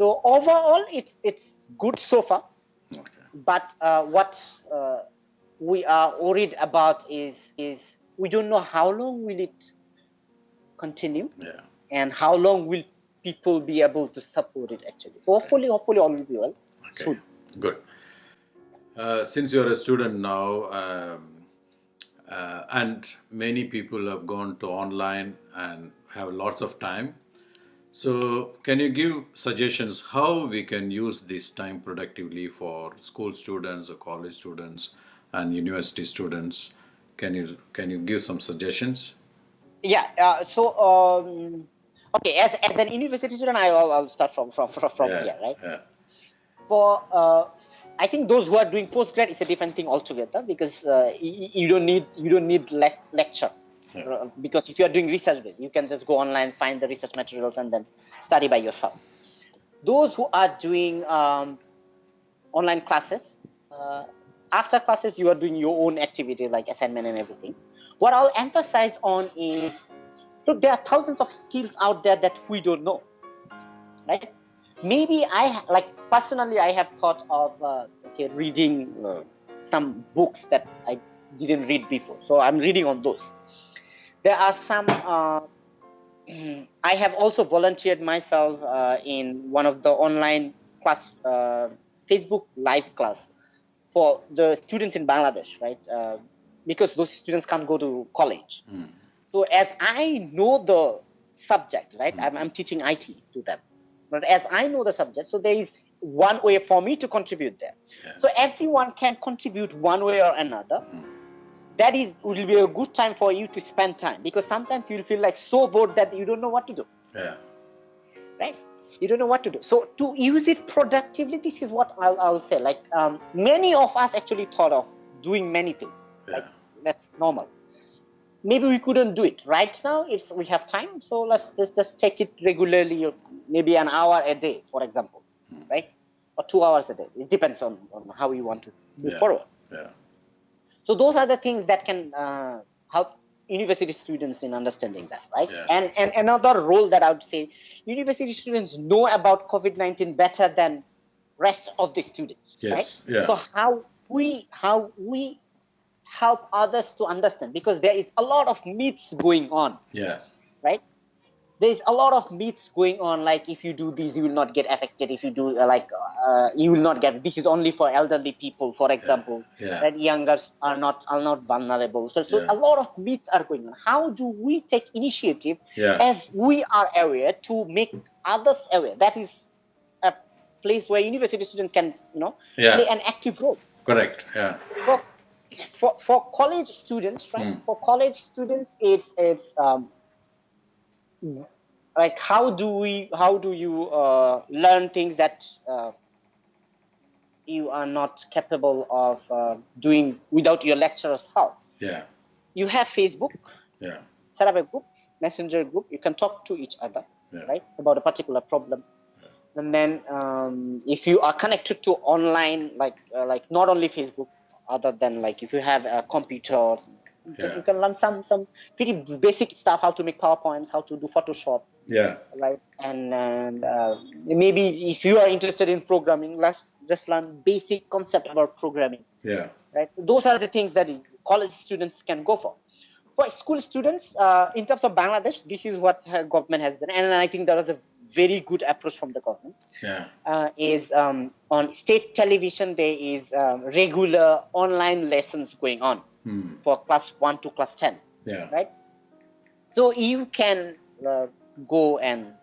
So overall, it's good so far. Okay. But what we are worried about is we don't know how long will it continue, Yeah. and how long will people be able to support it actually. So hopefully all will be well Okay. soon. Good. Since you're a student now, and many people have gone to online and have lots of time, so can you give suggestions how we can use this time productively for school students or college students and university students? Can you give some suggestions? Yeah. Okay. As an university student, I'll start from Yeah, here, right? yeah, For I think those who are doing postgrad is a different thing altogether, because you don't need lecture. yeah. Because if you are doing research based, you can just go online, find the research materials, and then study by yourself. Those who are doing online classes, after classes you are doing your own activity like assignment and everything. What I'll emphasize on is, look, there are thousands of skills out there that we don't know, right? Maybe personally I have thought of reading some books that I didn't read before, so I'm reading on those. There are some I have also volunteered myself in one of the online class, Facebook live class for the students in Bangladesh, right? Because those students can't go to college. So as I know the subject, right? I'm teaching IT to them. But as I know the subject, so there is one way for me to contribute there. Yeah. So everyone can contribute one way or another. That will be a good time for you to spend time, because sometimes you'll feel like so bored that you don't know what to do. Yeah. Right? You don't know what to do. So to use it productively, this is what I'll say. Like many of us actually thought of doing many things. Yeah. Like that's normal. Maybe we couldn't do it right now. We have time, so let's just take it regularly, maybe an hour a day, for example, right? Or 2 hours a day. It depends on how you want to move forward. Yeah. So those are the things that can help university students in understanding that, right? Yeah. And another role that I would say, university students know about COVID-19 better than rest of the students, Yes. right? Yeah. So how we help others to understand, because there is a lot of myths going on. Yeah. Right? There's a lot of myths going on, like if you do this you will not get affected, if you do you will not get, this is only for elderly people, for example. Yeah. That youngers are not vulnerable. So Yeah. a lot of myths are going on. How do we take initiative Yeah. as we are aware to make others aware? That is a place where university students can play an active role. Correct. Yeah. For college students, right? For college students, it's like how do you learn things that you are not capable of doing without your lecturer's help? Yeah. You have Facebook. Yeah. Set up a group, messenger group. You can talk to each other, Yeah. right, about a particular problem. And then if you are connected to online, like not only Facebook, other than like if you have a computer, you can learn some pretty basic stuff, how to make PowerPoints, how to do Photoshops. Yeah. Right? And maybe if you are interested in programming, let's just learn basic concept about programming. Yeah. Right? Those are the things that college students can go for. For school students, in terms of Bangladesh, this is what government has done, and I think that was a very good approach from the government. Yeah. Is on state television there is regular online lessons going on for class 1 to class 10. Yeah. Right? So you can go and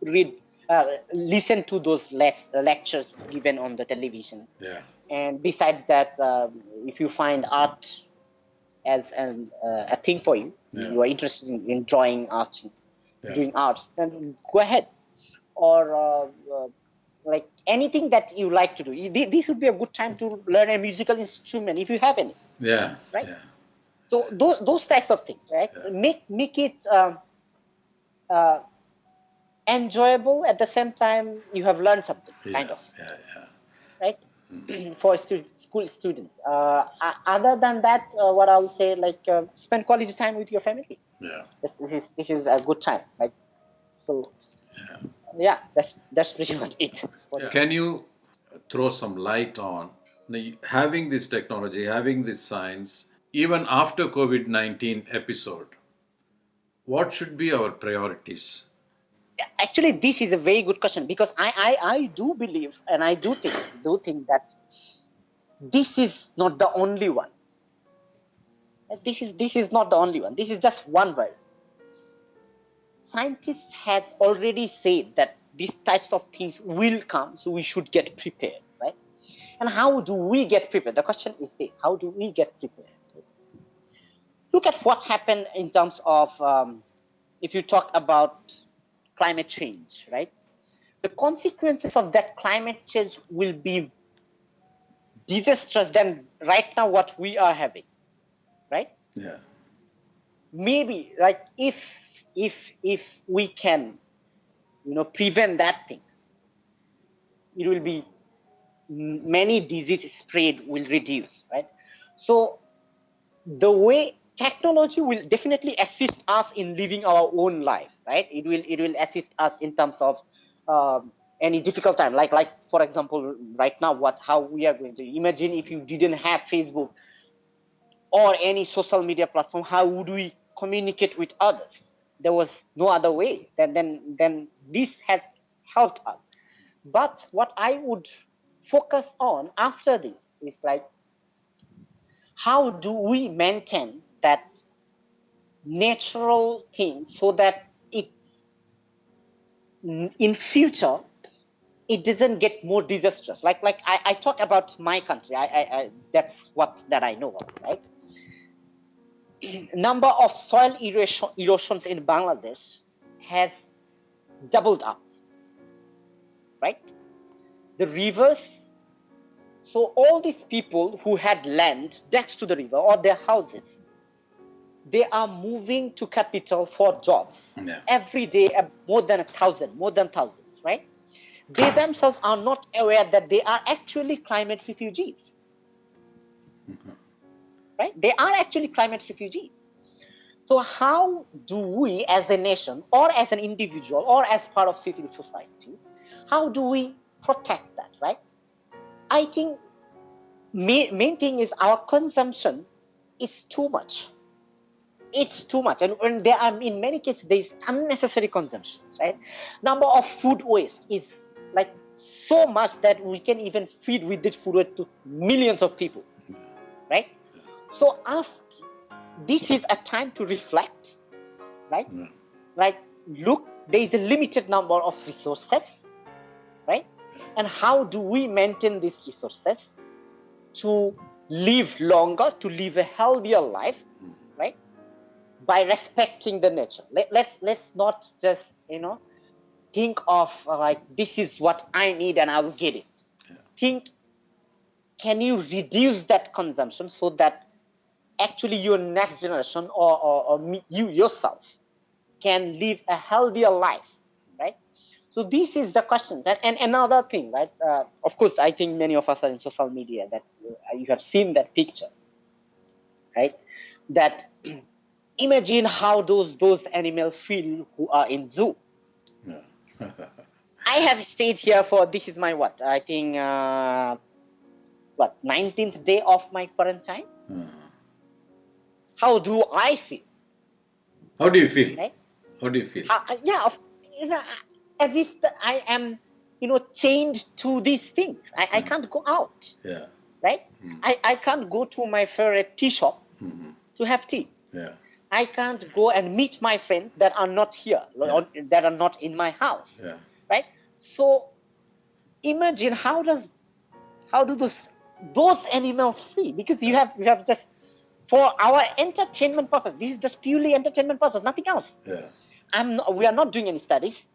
read, listen to those lectures given on the television. Yeah. And besides that, if you find art as a thing for you, you are interested in drawing art, doing art, then go ahead. Or like anything that you like to do. This would be a good time to learn a musical instrument if you have any. Yeah. Right. Yeah. So those types of things, right? Yeah. Make it enjoyable. At the same time, you have learned something, kind of. Yeah. Yeah. Right? For school students. Other than that, what I would say, like spend quality time with your family. Yeah. This is a good time, right? So Yeah, that's pretty much it. Yeah. Can you throw some light on having this technology, having this science, even after COVID-19 episode? What should be our priorities? Actually, this is a very good question, because I do believe, and I do think that this is not the only one. This is not the only one. This is just one virus. Scientists has already said that these types of things will come, so we should get prepared, right? And how do we get prepared? The question is this: how do we get prepared? Look at what happened in terms of, if you talk about climate change, right? The consequences of that climate change will be disastrous than right now what we are having, right? Yeah. Maybe like if we can, prevent that things, it will be, many disease spread will reduce, right? So the way technology will definitely assist us in living our own life, right? It will assist us in terms of, any difficult time, like for example, right now, how we are going to imagine if you didn't have Facebook or any social media platform, how would we communicate with others? There was no other way. Then this has helped us. But what I would focus on after this is like, how do we maintain that natural thing so that it's, in future, it doesn't get more disastrous. Like I talk about my country. That's what that I know of, right? Number of soil erosions in Bangladesh has doubled up, right? The rivers. So all these people who had land next to the river or their houses, they are moving to capital for jobs. Yeah. Every day, more than thousands, right? They themselves are not aware that they are actually climate refugees, right? They are actually climate refugees. So how do we as a nation or as an individual or as part of civil society, how do we protect that, right? I think main thing is our consumption is too much. It's too much, and there are, in many cases, there is unnecessary consumptions, right? Number of food waste is like so much that we can even feed with this food waste to millions of people, right? So this is a time to reflect, right? Yeah. Like, look, there is a limited number of resources, right? And how do we maintain these resources to live longer, to live a healthier life, right? By respecting the nature. Let's not just, think of, like, this is what I need and I will get it. Yeah. Think, can you reduce that consumption so that actually your next generation or you yourself can live a healthier life, right? So this is the question. And another thing, right? Of course, I think many of us are in social media, that you have seen that picture, right? That imagine how those animals feel who are in zoo. Yeah. I have stayed here for, this is my what? I think 19th day of my quarantine. How do I feel? How do you feel? Right? How do you feel? Yeah, as if I am, chained to these things. I can't go out. Yeah. Right? I can't go to my favorite tea shop to have tea. Yeah. I can't go and meet my friends that are not here, or that are not in my house. Yeah. Right? So imagine how do those animals feel? Because you have just, for our entertainment purpose, this is just purely entertainment purpose, nothing else. Yeah. We are not doing any studies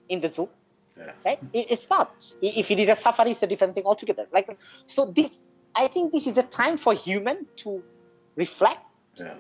in the zoo. Yeah. Right? It's not. If it is a safari, it's a different thing altogether. Like, so I think this is a time for human to reflect. Yeah.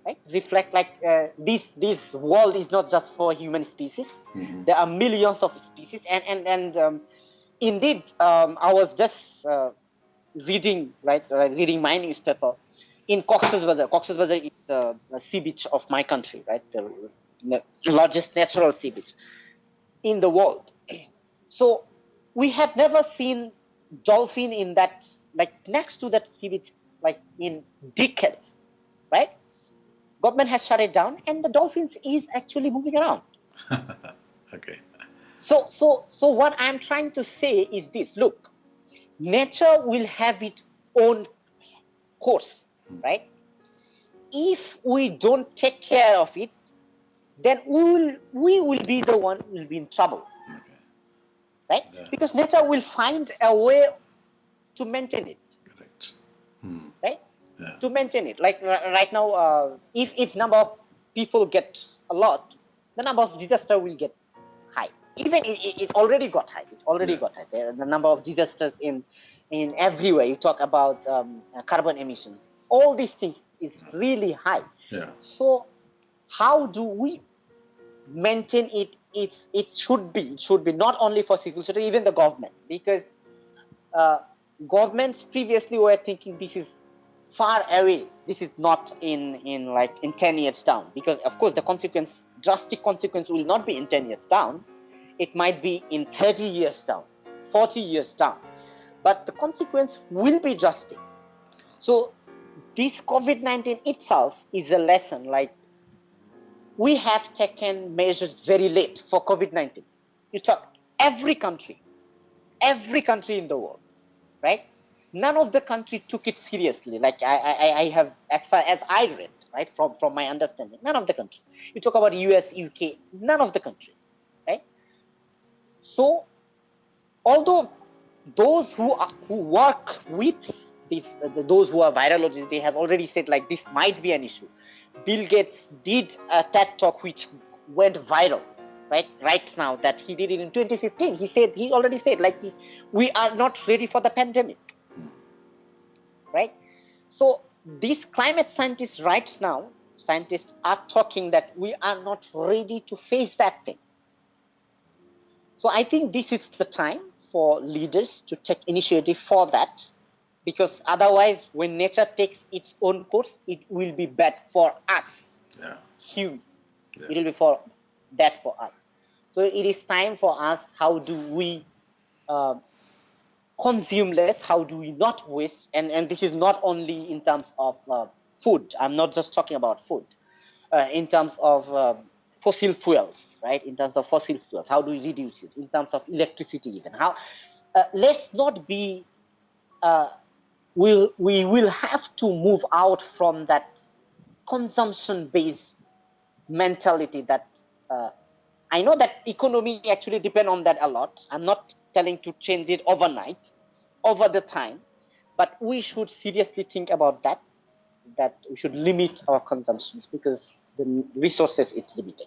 Right? Reflect, like, this world is not just for human species. There are millions of species, and indeed, I was just reading my newspaper in Cox's Bazar. Cox's Bazar is the sea beach of my country, right? The largest natural sea beach. in the world. So we have never seen dolphin in that, like next to that sea beach, like in decades, right? Government has shut it down, and the dolphins is actually moving around. Okay. So what I'm trying to say is this: look, nature will have its own course, right? If we don't take care of it, then we will be the one who will be in trouble, Okay. right? Yeah. Because nature will find a way to maintain it, Correct. right? Yeah. To maintain it. Like right now, if number of people get a lot, the number of disaster will get high. Even it already got high. It already Yeah. got high. The number of disasters in everywhere. You talk about carbon emissions. All these things is really high. Yeah. So how do we maintain it? It should be not only for civil society, even the government, because uh, governments previously were thinking this is far away. This is not in like in 10 years down, because of course the drastic consequence will not be in 10 years down. It might be in 30 years down, 40 years down, but the consequence will be drastic. So this COVID-19 itself is a lesson. Like, we have taken measures very late for COVID-19. You talk every country in the world, right? None of the country took it seriously. Like I have, as far as I read, right, from my understanding, none of the countries. You talk about US, UK, none of the countries, right? So although those who work with these, those who are virologists, they have already said like this might be an issue. Bill Gates did a TED talk which went viral, right now, that he did it in 2015. He already said like we are not ready for the pandemic, right? So these climate scientists right now, scientists are talking that we are not ready to face that thing. So I think this is the time for leaders to take initiative for that, because otherwise when nature takes its own course, it will be bad for us. Yeah. Huge. Yeah. It will be bad for us. So it is time for us. How do we consume less? How do we not waste? And this is not only in terms of food. I'm not just talking about food. In terms of fossil fuels, right? In terms of fossil fuels, how do we reduce it? In terms of electricity, even how? Let's not be. We will have to move out from that consumption-based mentality. That I know that economy actually depend on that a lot. I'm not telling to change it overnight, over the time, but we should seriously think about that we should limit our consumptions, because the resources is limited.